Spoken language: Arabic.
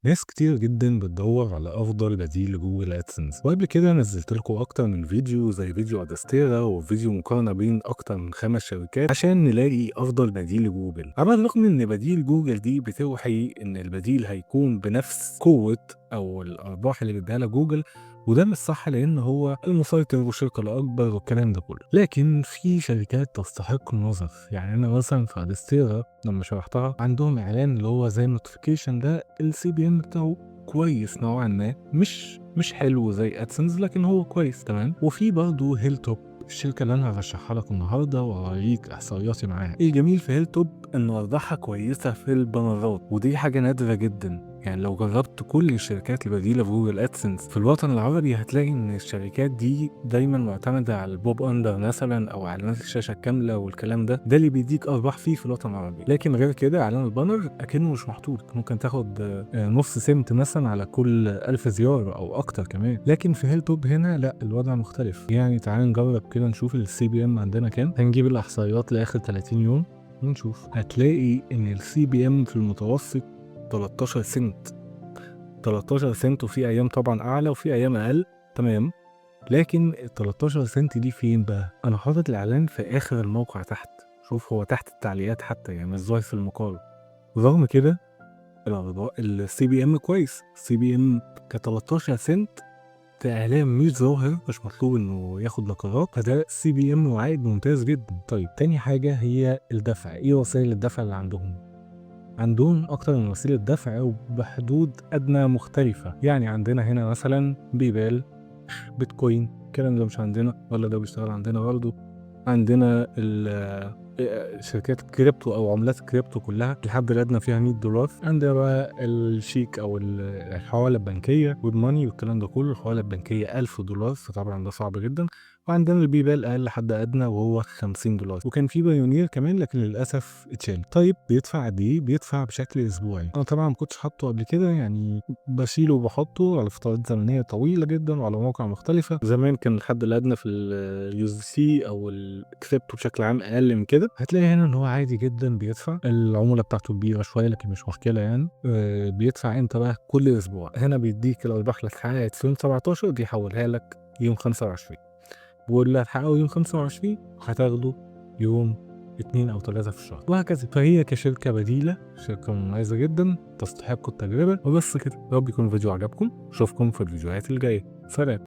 ناس كتير جدا بتدور على أفضل بديل لجوجل أدسنس، وقبل كده نزلت لكم أكتر من فيديو زي فيديو أدستيرا وفيديو مقارنة بين أكتر من 5 شركات عشان نلاقي أفضل بديل لجوجل. على الرغم إن بديل جوجل دي بتوحي إن البديل هيكون بنفس قوة أو الأرباح اللي بيديها لها جوجل، وده مش صح لأن هو المسيطر والشركة الأكبر والكلام ده كله. لكن في شركات تستحق النظر، يعني أنا مثلا في أدستيرا لما شرحتها عندهم إعلان اللي هو زي النوتيفيكيشن ده، السي بي ام بتاعه كويس نوعا ما، مش حلو زي ادسنس لكن هو كويس تمام. وفي برضه هيل توب، الشركه اللي انا هرشحها لك النهارده واوريك احصائياتي معاها. الجميل في هيل توب ان ارباحها كويسه في البنرات، ودي حاجه نادره جدا. يعني لو جربت كل الشركات البديله في جوجل ادسنس في الوطن العربي هتلاقي ان الشركات دي دايما معتمده على البوب اندر مثلا او اعلانات الشاشه الكامله والكلام ده اللي بيديك ارباح فيه في الوطن العربي. لكن غير كده اعلان البانر اكنه مش محطوط، ممكن تاخد نص سنت مثلا على كل 1000 زيارة أو أكتر كمان. لكن في هيل توب هنا لا، الوضع مختلف. يعني تعال نجرب كده نشوف السي بي ام عندنا كام. هنجيب الإحصائيات لآخر 30 يوم ونشوف. هتلاقي إن السي بي ام في المتوسط 13 سنت. 13 سنت، وفي أيام طبعا أعلى وفي أيام أقل تمام. لكن ال 13 سنت دي فين بقى؟ أنا حاطط الإعلان في آخر الموقع تحت. شوف هو تحت التعليقات حتى، يعني مش ظاهر في المقال. رغم كده السي بي ام كويس. السي بي ام ك 13 سنت في اعلان مش ظاهر، مش مطلوب انه ياخد نقرات، فده سي بي ام وعائد ممتاز جدا. طيب تاني حاجه هي الدفع. ايه وسائل الدفع اللي عندهم؟ عندهم اكتر من وسيله دفع وبحدود ادنى مختلفه. يعني عندنا هنا مثلا بيبال، بيتكوين. الكلام ده مش عندنا ولا ده بيشتغل عندنا برضه. عندنا شركات الكريبتو او عملات الكريبتو كلها الحد الادنى فيها $100. عندنا بقى الشيك او الحواله البنكيه ويب ماني والكلام ده كله. الحواله البنكيه $1000، فطبعا ده صعب جدا. وعندنا البيبال اقل حد ادنى وهو $50. وكان في بايونير كمان لكن للاسف اتشال. طيب بيدفع قد ايه؟ بيدفع بشكل اسبوعي. انا طبعا ما كنتش حاطه قبل كده، يعني بشيله وبحطه على فترات زمنيه طويله جدا وعلى مواقع مختلفه. زمان كان الحد الادنى في اليو سي او الكريبتو بشكل عام اقل من كده. هتلاقي هنا ان هو عادي جدا بيدفع. العموله بتاعته كبيره شويه لكن مش مشكله يعني. بيدفع امتى بقى؟ كل اسبوع. هنا بيديك الارباح اللي اتحققت في يوم 17 دي يحولها لك يوم 25، واللي هتحققه يوم 25 هتاخده يوم 2 أو 3 في الشهر، وهكذا. فهي كشركة بديلة شركة مميزة جدا تستحق التجربة. وبس كده، يا رب يكون الفيديو عجبكم. أشوفكم في الفيديوهات الجاية. سلام.